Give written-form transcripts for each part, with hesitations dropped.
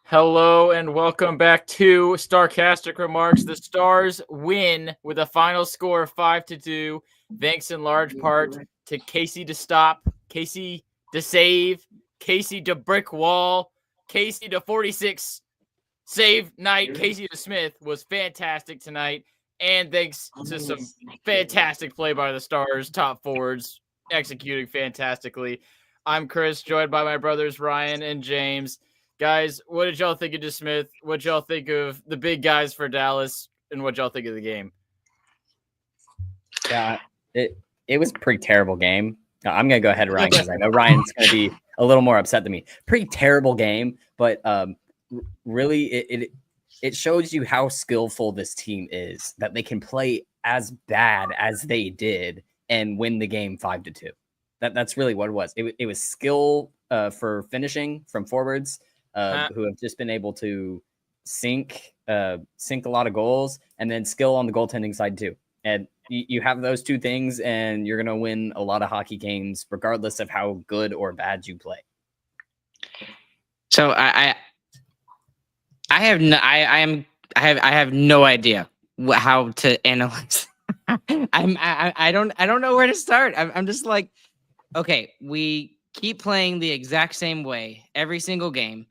Hello and welcome back to Starcastic Remarks. The Stars win with a final score of 5-2, thanks in large part to Casey DeStop, Casey DeSave, Casey DeBrick Wall, Casey DeForty-6 save night. Casey DeSmith was fantastic tonight, and thanks to some fantastic play by the Stars, top forwards executing fantastically. I'm Chris, joined by my brothers Ryan and James. Guys, what did y'all think of DeSmith? What y'all think of the big guys for Dallas? And what y'all think of the game? Yeah, it was a pretty terrible game. I'm going to go ahead, Ryan, because I know Ryan's going to be a little more upset than me. Pretty terrible game, but really it shows you how skillful this team is, that they can play as bad as they did and win the game 5-2. That's really what it was. It was skill for finishing from forwards. Who have just been able to sink a lot of goals, and then skill on the goaltending side too. And you have those two things, and you're going to win a lot of hockey games, regardless of how good or bad you play. So I have no idea how to analyze. I don't know where to start. I'm just like, okay, we keep playing the exact same way every single game,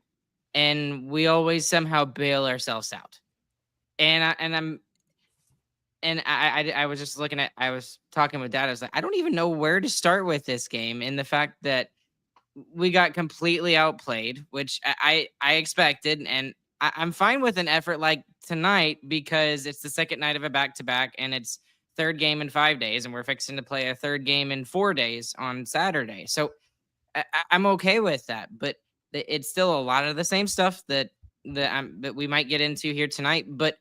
and we always somehow bail ourselves out. I was just looking at, I was talking with Dad. I was like, I don't even know where to start with this game, in the fact that we got completely outplayed, which I expected, and I'm fine with an effort like tonight because it's the second night of a back-to-back, and it's third game in 5 days, and we're fixing to play a third game in 4 days on Saturday. So I'm okay with that, but it's still a lot of the same stuff that we might get into here tonight. But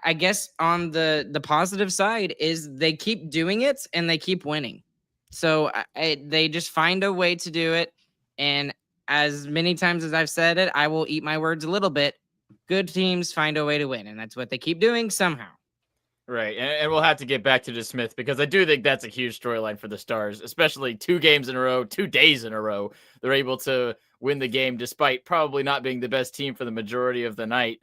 I guess on the positive side is they keep doing it and they keep winning. So they just find a way to do it. And as many times as I've said it, I will eat my words a little bit. Good teams find a way to win, and that's what they keep doing somehow. Right, and we'll have to get back to DeSmith because I do think that's a huge storyline for the Stars, especially 2 games in a row, 2 days in a row. They're able to win the game despite probably not being the best team for the majority of the night.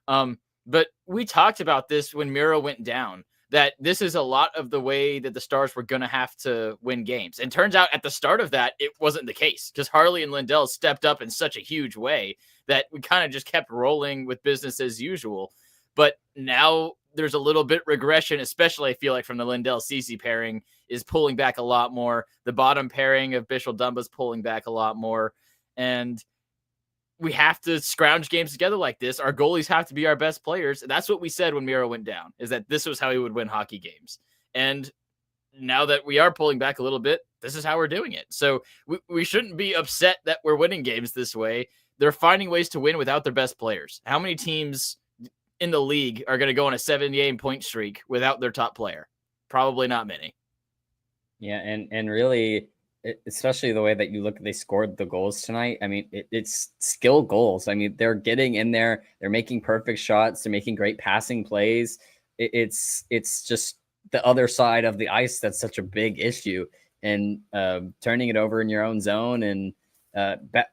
But we talked about this when Miro went down, that this is a lot of the way that the Stars were going to have to win games. And turns out at the start of that, it wasn't the case because Harley and Lindell stepped up in such a huge way that we kind of just kept rolling with business as usual. But now there's a little bit regression, especially I feel like from the Lindell-Ceci pairing is pulling back a lot more. The bottom pairing of Bischel-Dumba's pulling back a lot more. And we have to scrounge games together like this. Our goalies have to be our best players. And that's what we said when Miro went down, is that this was how he would win hockey games. And now that we are pulling back a little bit, this is how we're doing it. So we shouldn't be upset that we're winning games this way. They're finding ways to win without their best players. How many teams in the league are going to go on a 7-game point streak without their top player? Probably not many. Yeah, and really, especially the way that you look, they scored the goals tonight. I mean, it's skill goals. I mean, they're getting in there, they're making perfect shots, they're making great passing plays. It's just the other side of the ice that's such a big issue, and turning it over in your own zone, and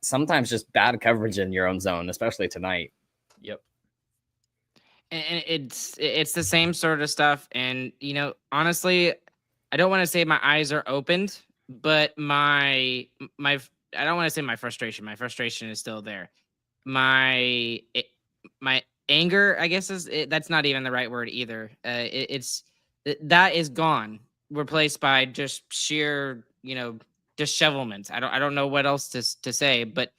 sometimes just bad coverage in your own zone, especially tonight. Yep. And it's the same sort of stuff. And, honestly, I don't want to say my eyes are opened, but I don't want to say my frustration. My frustration is still there. My anger, I guess, that's not even the right word either. That is gone, replaced by just sheer, dishevelment. I don't know what else to say, but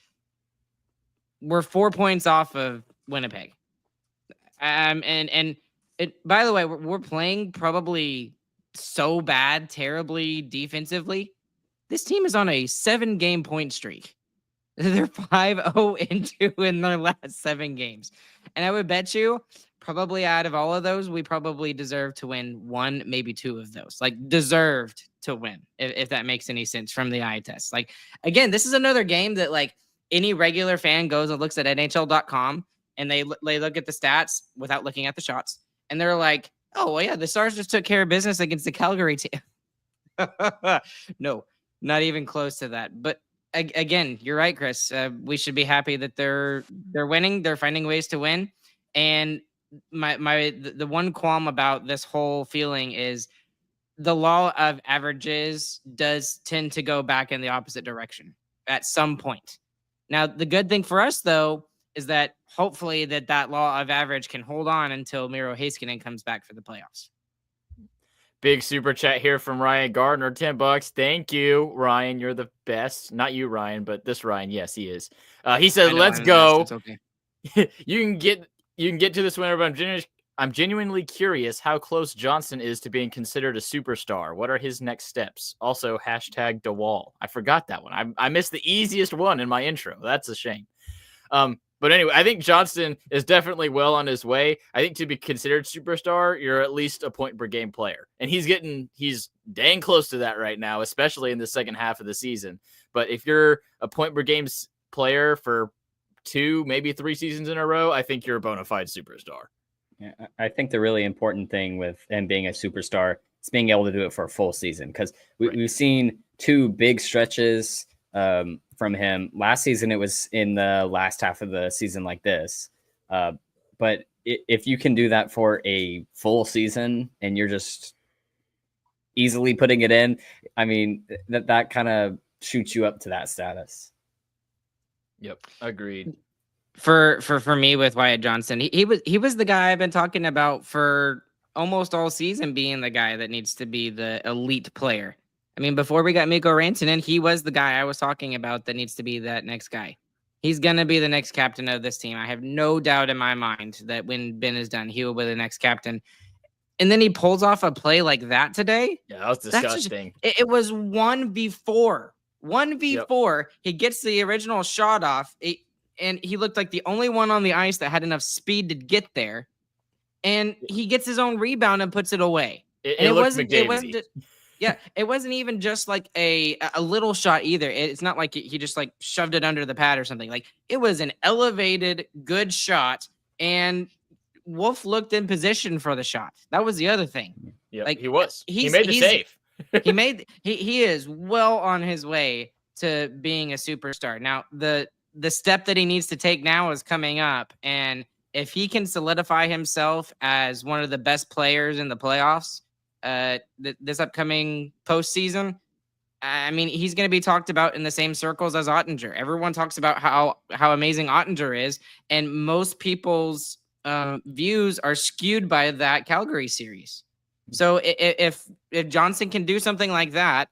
we're 4 points off of Winnipeg. And by the way, we're playing probably so bad, terribly defensively. This team is on a 7-game point streak. They're 5-0-2 in their last 7 games. And I would bet you probably out of all of those, we probably deserve to win 1, maybe 2 of those. Like, deserved to win, if that makes any sense from the eye test. Like, again, this is another game that, like, any regular fan goes and looks at NHL.com and they look at the stats without looking at the shots. And they're like, oh, well, yeah, the Stars just took care of business against the Calgary team. No, not even close to that. But again, you're right, Chris. We should be happy that they're winning. They're finding ways to win. And the one qualm about this whole feeling is the law of averages does tend to go back in the opposite direction at some point. Now, the good thing for us, though, is that hopefully that law of average can hold on until Miro Heiskanen comes back for the playoffs. Big super chat here from Ryan Gardner, $10. Thank you, Ryan. You're the best. Not you, Ryan, but this Ryan. Yes, he is. He said, "Let's go." It's okay. you can get to this winner, but I'm genuinely curious how close Johnston is to being considered a superstar. What are his next steps? Also, hashtag DeWall. I forgot that one. I missed the easiest one in my intro. That's a shame. But anyway, I think Johnston is definitely well on his way. I think to be considered superstar, you're at least a point per game player. And he's dang close to that right now, especially in the second half of the season. But if you're a point per game player for 2, maybe 3 seasons in a row, I think you're a bona fide superstar. Yeah, I think the really important thing with him being a superstar is being able to do it for a full season, because we've seen 2 big stretches from him. Last season, it was in the last half of the season like this. But if you can do that for a full season and you're just easily putting it in, I mean, that kind of shoots you up to that status. Yep, agreed. For me with Wyatt Johnston, he was the guy I've been talking about for almost all season, being the guy that needs to be the elite player. I mean, before we got Mikko Rantanen, he was the guy I was talking about that needs to be that next guy. He's going to be the next captain of this team. I have no doubt in my mind that when Ben is done, he will be the next captain. And then he pulls off a play like that today. Yeah, that was disgusting. It was 1v4. 1v4. Yep. He gets the original shot off, and he looked like the only one on the ice that had enough speed to get there. And he gets his own rebound and puts it away. It wasn't Yeah, it wasn't even just like a little shot either. It's not like he just like shoved it under the pad or something. Like, it was an elevated, good shot, and Wolf looked in position for the shot. That was the other thing. Yeah, like he was. He made the save. he is well on his way to being a superstar. Now, the step that he needs to take now is coming up, and if he can solidify himself as one of the best players in the playoffs this upcoming postseason, I mean, he's going to be talked about in the same circles as Ottinger. Everyone talks about how amazing Ottinger is, and most people's views are skewed by that Calgary series. So if Johnston can do something like that,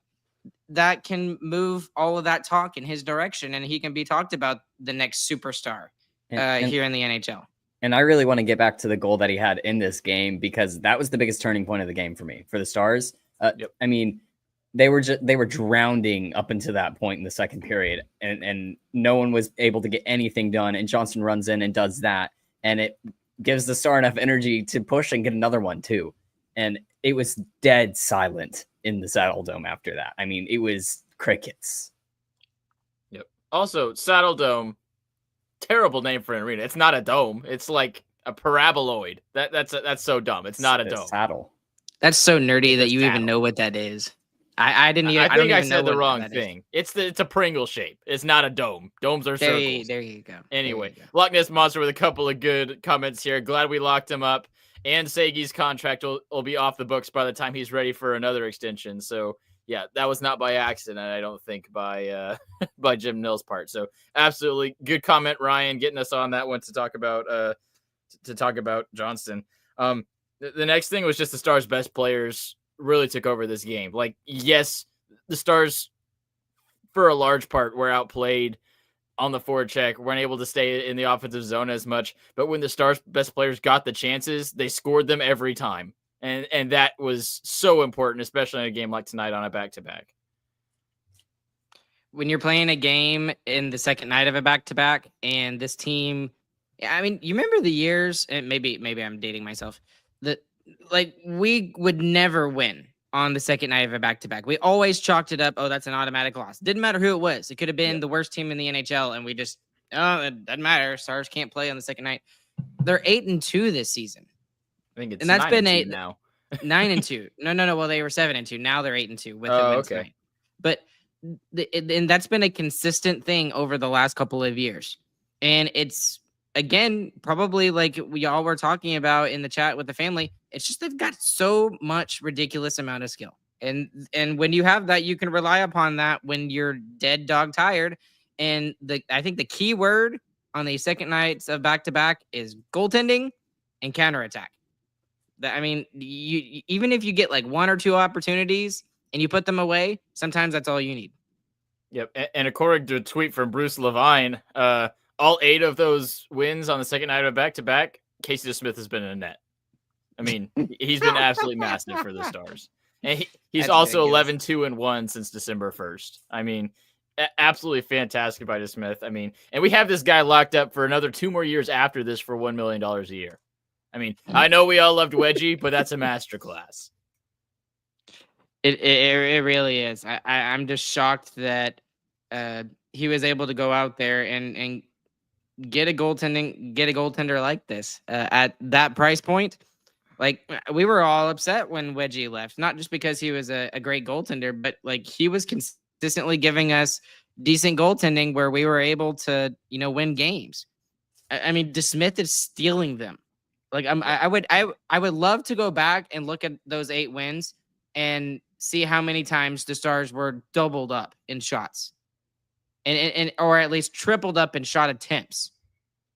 that can move all of that talk in his direction, and he can be talked about the next superstar here in the NHL. And I really want to get back to the goal that he had in this game, because that was the biggest turning point of the game for me, for the Stars. Yep. I mean, they were drowning up until that point in the second period, and no one was able to get anything done. And Johnston runs in and does that, and it gives the Star enough energy to push and get another one too. And it was dead silent in the Saddledome after that. I mean, it was crickets. Yep. Also, Saddledome, terrible name for an arena. It's not a dome. It's like a paraboloid. That's so dumb. It's not a dome. Saddle. That's so nerdy that you even know what that is. I didn't even. I think I said the wrong wrong thing. It's a Pringle shape. It's not a dome. Domes are circles. There you go. Anyway, Loch Ness Monster with a couple of good comments here. Glad we locked him up. And Segi's contract will be off the books by the time he's ready for another extension. So yeah, that was not by accident, I don't think, by Jim Nill's part. So absolutely good comment, Ryan, getting us on that one to talk about Johnston. The next thing was just the Stars' best players really took over this game. Like, yes, the Stars, for a large part, were outplayed on the forecheck, weren't able to stay in the offensive zone as much. But when the Stars' best players got the chances, they scored them every time. And that was so important, especially in a game like tonight on a back-to-back. When you're playing a game in the second night of a back-to-back, and this team, I mean, you remember the years, and maybe I'm dating myself, that like we would never win on the second night of a back-to-back. We always chalked it up, oh, that's an automatic loss. Didn't matter who it was. It could have been the worst team in the NHL, and we just, it doesn't matter. Stars can't play on the second night. They're 8-2 this season. I think it's and that's 9 been 8 now. 9-2. No. Well, they were 7-2. Now they're 8-2 with the wins tonight. But and that's been a consistent thing over the last couple of years. And it's, again, probably like we all were talking about in the chat with the family, it's just they've got so much ridiculous amount of skill. And when you have that, you can rely upon that when you're dead dog tired. And I think the key word on the second nights of back-to-back is goaltending and counterattack. I mean, you even if you get like one or two opportunities and you put them away, sometimes that's all you need. Yep. And according to a tweet from Bruce Levine, all 8 of those wins on the second night of back-to-back, Casey DeSmith has been in a net. I mean, he's been absolutely massive for the Stars. And he's That's also ridiculous. 11-2-1 since December 1st. I mean, absolutely fantastic by DeSmith. I mean, and we have this guy locked up for another 2 more years after this for $1 million a year. I mean, I know we all loved Wedgie, but that's a masterclass. It really is. I'm just shocked that he was able to go out there and get a goaltender like this at that price point. Like, we were all upset when Wedgie left, not just because he was a great goaltender, but like he was consistently giving us decent goaltending where we were able to, win games. I mean, DeSmith is stealing them. Like, I would love to go back and look at those 8 wins and see how many times the Stars were doubled up in shots, and or at least tripled up in shot attempts.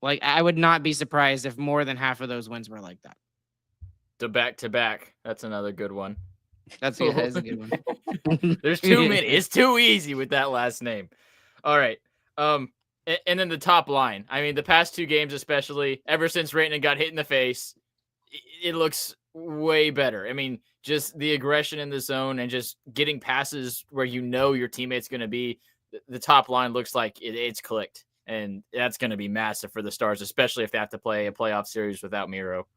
Like, I would not be surprised if more than half of those wins were like that. The back-to-back. That's another good one. That's a good one. There's too many. It's too easy with that last name. All right. And then the top line. I mean, the past 2 games, especially ever since Rantanen got hit in the face, it looks way better. I mean, just the aggression in the zone and just getting passes where your teammate's going to be. The top line looks like it's clicked, and that's going to be massive for the Stars, especially if they have to play a playoff series without Miro.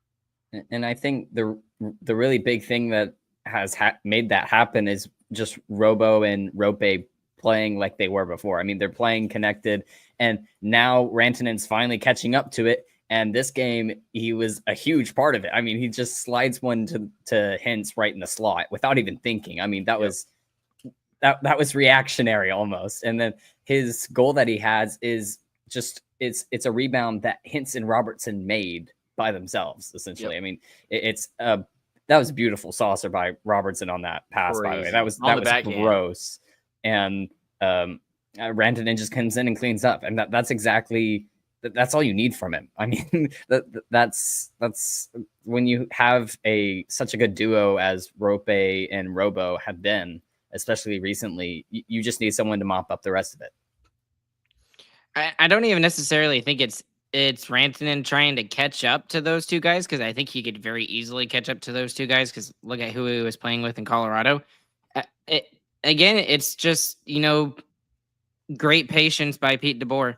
And I think the really big thing that has made that happen is just Robo and Rope playing like they were before. I mean, they're playing connected, and now Rantanen's finally catching up to it. And this game, he was a huge part of it. I mean, he just slides one to Hintz right in the slot without even thinking. I mean, that was reactionary almost. And then his goal that he has is just it's a rebound that Hintz and Robertson made by themselves, essentially. Yep. I mean, that was a beautiful saucer by Robertson on that pass. Crazy. By the way, that was gross. And Rantanen just comes in and cleans up, and that's all you need from him. I mean, that's when you have such a good duo as Rope and Robo have been, especially recently. You just need someone to mop up the rest of it. I don't even necessarily think it's Rantanen trying to catch up to those 2 guys, because I think he could very easily catch up to those 2 guys, because look at who he was playing with in Colorado. Again, it's just, great patience by Pete DeBoer.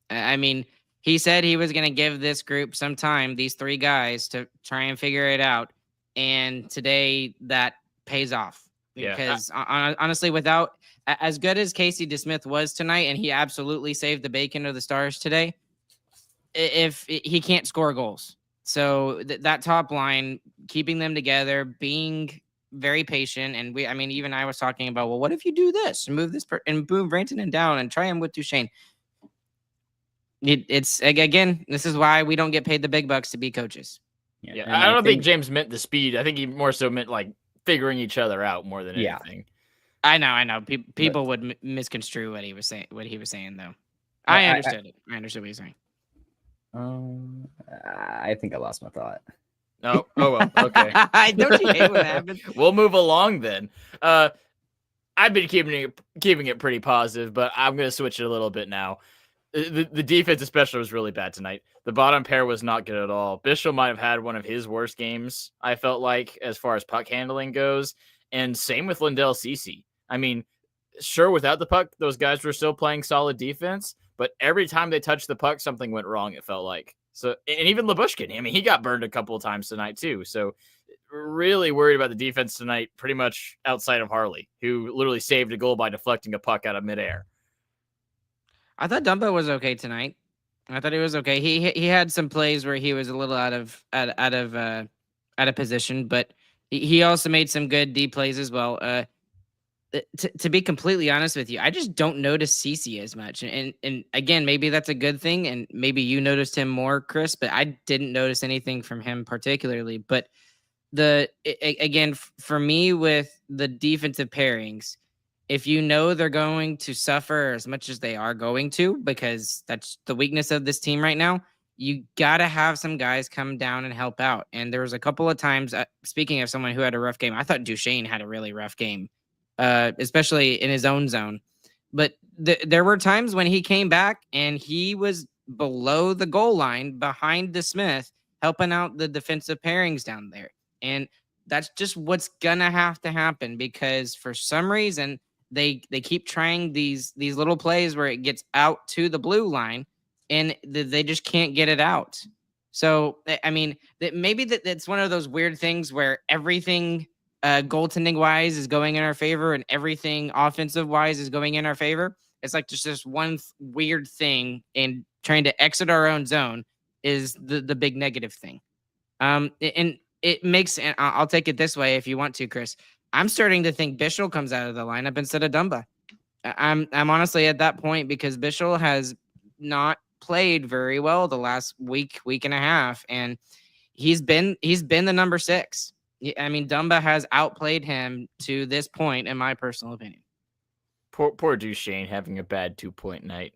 I mean, he said he was going to give this group some time, these 3 guys, to try and figure it out. And today that pays off. Because honestly, without as good as Casey DeSmith was tonight, and he absolutely saved the bacon of the Stars today, if he can't score goals. So that top line, keeping them together, being very patient. And even I was talking about, well, what if you do this and move this and move Rantanen down and try him with Duchesne? It's again, this is why we don't get paid the big bucks to be coaches. Yeah, I don't think James meant the speed. I think he more so meant like figuring each other out more than anything. I know. People would misconstrue what he was saying. Though, I understood it. I understood what he's saying. I think I lost my thought. Oh well. Okay. Don't you hate what happened? We'll move along then. I've been keeping it pretty positive, but I'm going to switch it a little bit now. The defense especially was really bad tonight. The bottom pair was not good at all. Bischel might have had one of his worst games, I felt like, as far as puck handling goes. And same with Lindell Ceci. I mean, sure, without the puck, those guys were still playing solid defense, but every time they touched the puck, something went wrong, it felt like. So, and even Labushkin, I mean, he got burned a couple of times tonight too. So really worried about the defense tonight, pretty much outside of Harley, who literally saved a goal by deflecting a puck out of midair. I thought Dumbo was okay tonight. I thought he was okay. He had some plays where he was a little out of position, but he also made some good D plays as well. to be completely honest with you, I just don't notice CC as much. And again, maybe that's a good thing. And maybe you noticed him more, Chris, but I didn't notice anything from him particularly. But again, for me with the defensive pairings, if you know they're going to suffer as much as they are going to, because that's the weakness of this team right now, you got to have some guys come down and help out. And there was a couple of times, speaking of someone who had a rough game, I thought Duchesne had a really rough game, especially in his own zone. But there were times when he came back and he was below the goal line behind DeSmith, helping out the defensive pairings down there. And that's just what's going to have to happen, because for some reason, they keep trying these little plays where it gets out to the blue line and they just can't get it out. So, I mean, maybe that's one of those weird things where everything goaltending wise is going in our favor and everything offensive wise is going in our favor. It's like just this one weird thing, and trying to exit our own zone is the big negative thing. And it makes, and I'll take it this way if you want to, Chris. I'm starting to think Bischel comes out of the lineup instead of Dumba. I'm honestly at that point, because Bischel has not played very well the last week and a half, and he's been the number 6. I mean, Dumba has outplayed him to this point, in my personal opinion. Poor Duchesne having a bad 2-point night.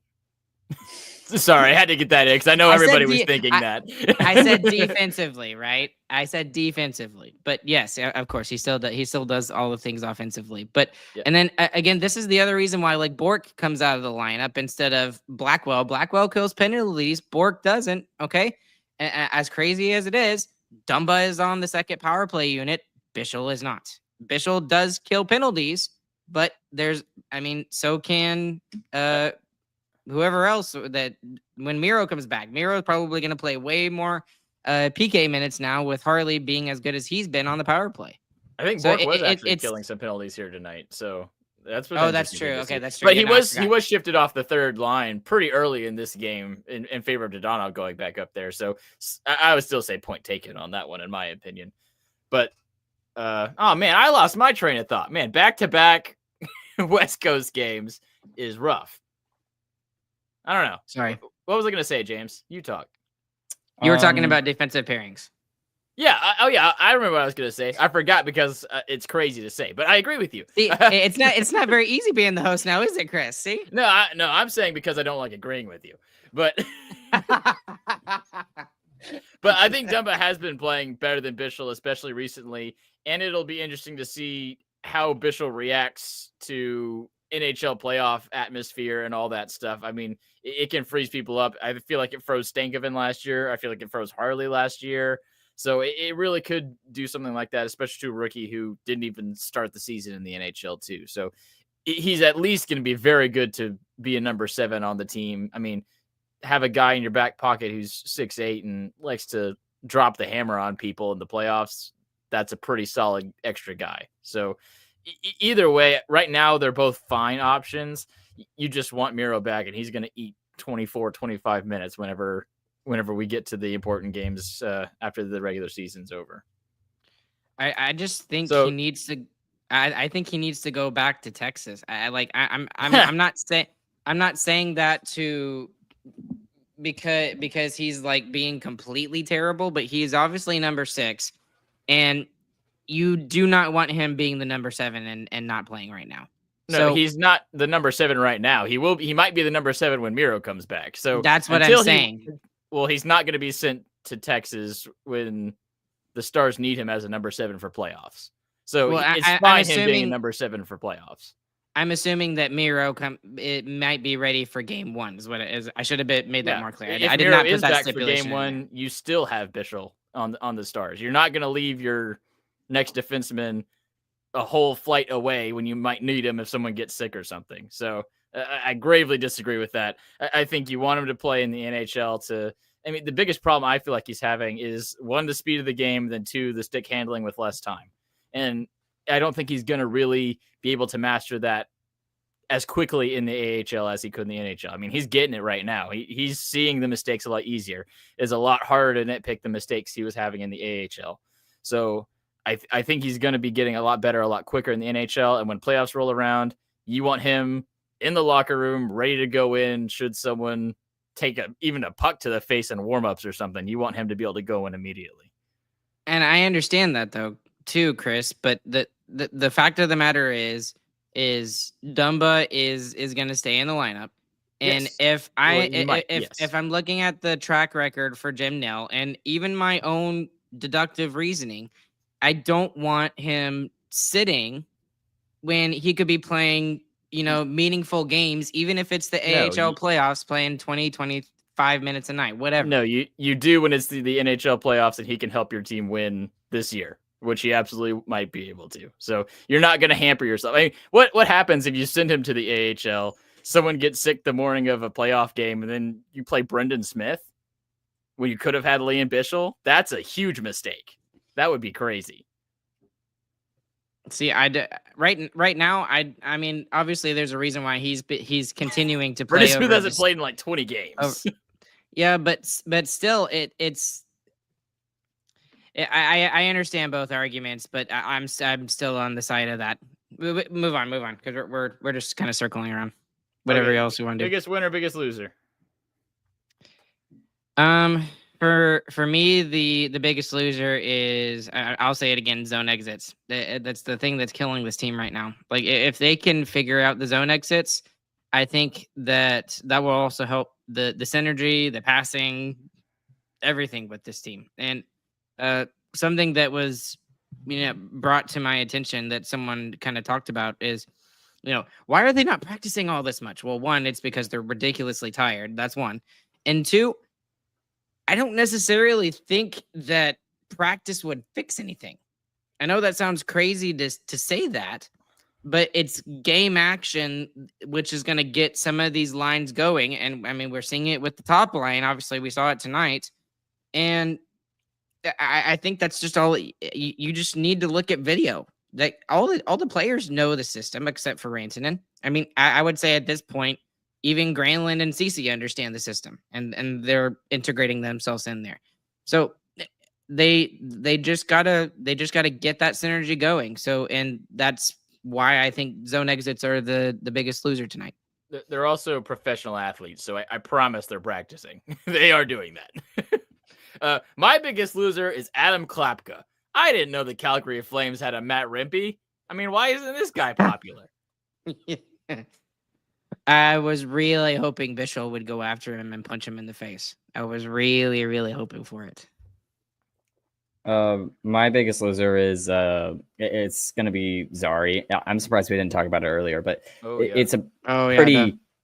Sorry, I had to get that in because I know everybody was thinking that. I said defensively, right? I said defensively, but yes, of course, he still does all the things offensively. But yeah. And then again, this is the other reason why like Bork comes out of the lineup instead of Blackwell. Blackwell kills penalties, Bork doesn't. Okay, as crazy as it is, Dumba is on the second power play unit. Bischel is not. Bischel does kill penalties, but so can whoever else that when Miro comes back. Miro is probably going to play way more PK minutes now, with Harley being as good as he's been on the power play. I think Bork was actually killing some penalties here tonight. So that's that's true. Okay, that's true. But he was shifted off the third line pretty early in this game in favor of Dodonov going back up there. So I would still say point taken on that one, in my opinion. But oh man, I lost my train of thought. Man, back-to-back West Coast games is rough. I don't know. Sorry. What was I going to say, James? You talk. You were talking about defensive pairings. Yeah. I remember what I was going to say. I forgot because it's crazy to say, but I agree with you. See, it's not very easy being the host now, is it, Chris? See? No, I'm saying because I don't like agreeing with you. But but I think Dumba has been playing better than Bischel, especially recently, and it'll be interesting to see how Bischel reacts to NHL playoff atmosphere and all that stuff. I mean, it can freeze people up. I feel like it froze Stankoven last year. I feel like it froze Harley last year. So it really could do something like that, especially to a rookie who didn't even start the season in the NHL too. So he's at least going to be very good to be a number 7 on the team. I mean, have a guy in your back pocket who's 6'8" and likes to drop the hammer on people in the playoffs. That's a pretty solid extra guy. So either way, right now, they're both fine options. You just want Miro back, and he's going to eat 24, 25 minutes whenever we get to the important games after the regular season's over. I just think he needs to. I think he needs to go back to Texas. I'm not saying that to because he's like being completely terrible, but he's obviously number 6, and you do not want him being the number 7 and not playing right now. No, he's not the number 7 right now. He might be the number 7 when Miro comes back. So that's what I'm saying. He's not going to be sent to Texas when the Stars need him as a number 7 for playoffs. So it's fine him being a number 7 for playoffs. I'm assuming that Miro it might be ready for game 1 is what it is. I should have made that more clear. I did not put that stipulation for game 1. You still have Bischel on the Stars. You're not going to leave your next defenseman a whole flight away when you might need him if someone gets sick or something. So I gravely disagree with that. I think you want him to play in the NHL the biggest problem I feel like he's having is 1, the speed of the game, then 2, the stick handling with less time. And I don't think he's going to really be able to master that as quickly in the AHL as he could in the NHL. I mean, he's getting it right now. He's seeing the mistakes a lot easier. It's a lot harder to nitpick the mistakes he was having in the AHL. So I think he's going to be getting a lot better, a lot quicker in the NHL. And when playoffs roll around, you want him in the locker room, ready to go in. Should someone take even a puck to the face in warmups or something, you want him to be able to go in immediately. And I understand that though too, Chris. But the fact of the matter is Dumba is going to stay in the lineup. And Yes. if I'm looking at the track record for Jim Nell and even my own deductive reasoning, I don't want him sitting when he could be playing, meaningful games, even if it's the AHL playoffs, playing 20, 25 minutes a night, whatever. No, you do when it's the NHL playoffs and he can help your team win this year, which he absolutely might be able to. So you're not going to hamper yourself. I mean, what happens if you send him to the AHL, someone gets sick the morning of a playoff game, and then you play Brendan Smith when you could have had Liam Bischel? That's a huge mistake. That would be crazy. See, right now, I mean, obviously, there's a reason why he's continuing to play. Smith hasn't played in like 20 games. Yeah, but still, I understand both arguments, but I'm still on the side of that. Move on, because we're just kind of circling around. Whatever else you want to do. Biggest winner, biggest loser. For me, the biggest loser is, I'll say it again, zone exits. That's the thing that's killing this team right now. Like, if they can figure out the zone exits, I think that will also help the synergy, the passing, everything with this team. And something that was brought to my attention that someone kind of talked about is, why are they not practicing all this much? Well, one, it's because they're ridiculously tired. That's one. And two, I don't necessarily think that practice would fix anything. I know that sounds crazy to say that, but it's game action, which is going to get some of these lines going. And I mean, we're seeing it with the top line. Obviously, we saw it tonight. And I think that's just all. You just need to look at video. Like all the players know the system except for Rantanen. I mean, I would say at this point, even Granlund and Cece understand the system, and they're integrating themselves in there. So they just gotta get that synergy going. So, and that's why I think zone exits are the biggest loser tonight. They're also professional athletes, so I promise they're practicing. They are doing that. My biggest loser is Adam Klapka. I didn't know the Calgary Flames had a Matt Rimpey. I mean, why isn't this guy popular? I was really hoping Bischel would go after him and punch him in the face. I was really, really hoping for it. My biggest loser is it's gonna be Zari. I'm surprised we didn't talk about it earlier, but it's a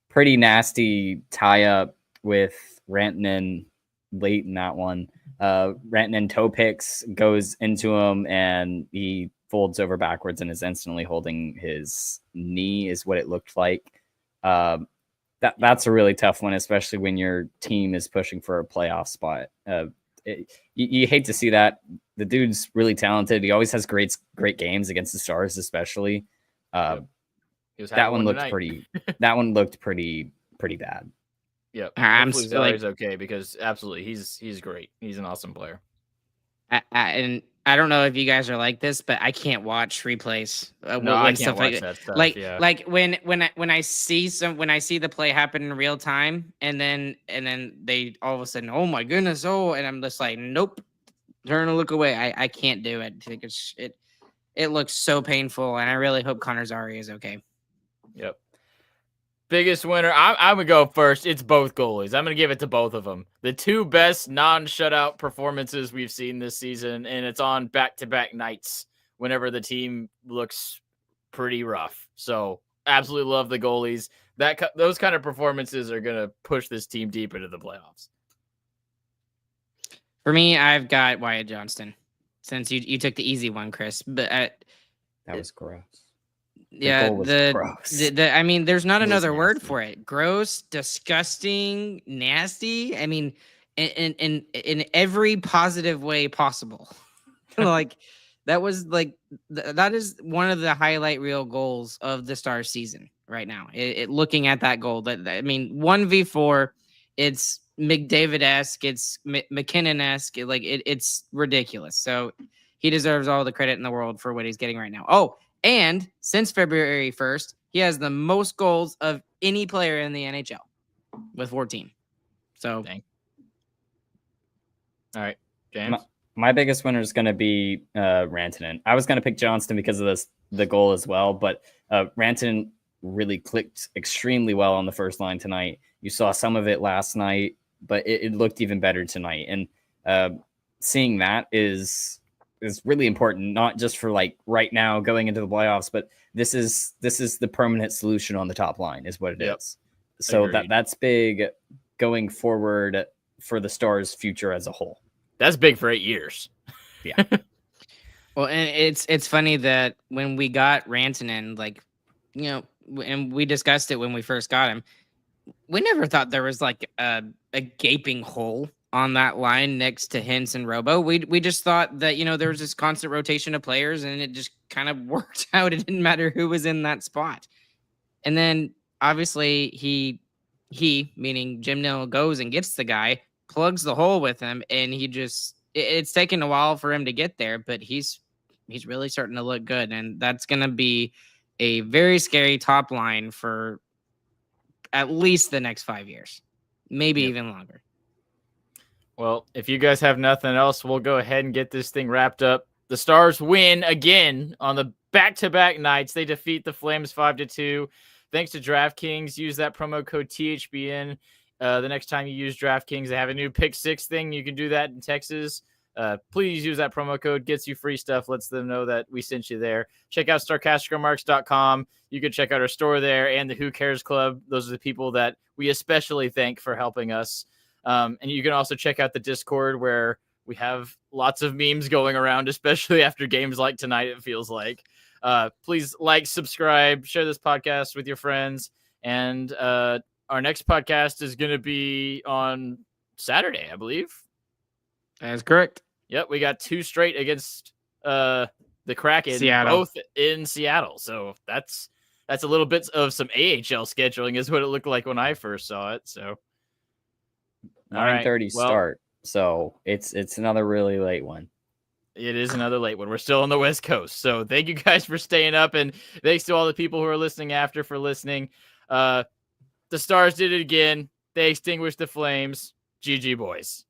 pretty nasty tie up with Rantanen late in that one. Rantanen toe picks, goes into him, and he folds over backwards and is instantly holding his knee, is what it looked like. That's a really tough one, especially when your team is pushing for a playoff spot. You hate to see that. The dude's really talented. He always has great games against the Stars, especially. That one looked pretty. That one looked pretty bad. Yep. I'm still okay because absolutely he's great. He's an awesome player. And I don't know if you guys are like this, but I can't watch replays. No, I can't watch that stuff. Like when I see the play happen in real time, and then they all of a sudden, oh my goodness, and I'm just like, nope, turn and look away. I can't do it. I think it looks so painful, and I really hope Connor Zary is okay. Yep. Biggest winner, I'm going to go first. It's both goalies. I'm going to give it to both of them. The two best non-shutout performances we've seen this season, and it's on back-to-back nights whenever the team looks pretty rough. So absolutely love the goalies. Those kind of performances are going to push this team deep into the playoffs. For me, I've got Wyatt Johnston, since you took the easy one, Chris. But that was gross. I mean, there's not another word for it. Gross, disgusting, nasty. I mean, in every positive way possible. Like that was like that is one of the highlight reel goals of the Stars season right now. Looking at that goal, I mean, 1v4, it's McDavid-esque, it's McKinnon-esque. Like it's ridiculous. So he deserves all the credit in the world for what he's getting right now. Oh, and since February 1st, he has the most goals of any player in the NHL with 14. So, dang. All right, James. My biggest winner is going to be Rantanen. I was going to pick Johnston because of the goal as well, but Rantanen really clicked extremely well on the first line tonight. You saw some of it last night, but it looked even better tonight. And seeing that is really important, not just for like right now going into the playoffs, but this is the permanent solution on the top line is what it is. So Agreed. that's big going forward for the Stars' future as a whole. That's big for 8 years. Yeah. Well, and it's funny that when we got Rantanen, like, you know, and we discussed it when we first got him, we never thought there was like a gaping hole on that line next to Hintz and Robo. We just thought that, you know, there was this constant rotation of players and it just kind of worked out. It didn't matter who was in that spot. And then obviously he meaning Jim Nill goes and gets the guy, plugs the hole with him, and he just it's taken a while for him to get there, but he's really starting to look good, and that's going to be a very scary top line for at least the next 5 years, maybe even longer. Well, if you guys have nothing else, we'll go ahead and get this thing wrapped up. The Stars win again on the back-to-back nights. They defeat the Flames 5-2. Thanks to DraftKings. Use that promo code THBN. The next time you use DraftKings, they have a new Pick 6 thing. You can do that in Texas. Please use that promo code. Gets you free stuff. Lets them know that we sent you there. Check out StarcasticRemarks.com. You can check out our store there and the Who Cares Club. Those are the people that we especially thank for helping us. And you can also check out the Discord where we have lots of memes going around, especially after games like tonight, it feels like. Please like, subscribe, share this podcast with your friends. And our next podcast is going to be on Saturday, I believe. That's correct. Yep, we got 2 straight against the Kraken, Seattle. both in Seattle. So that's a little bit of some AHL scheduling is what it looked like when I first saw it. So 9:30 start. So it's another really late one. It is another late one. We're still on the West Coast. So thank you guys for staying up, and thanks to all the people who are listening after for listening. The Stars did it again. They extinguished the Flames. GG, boys.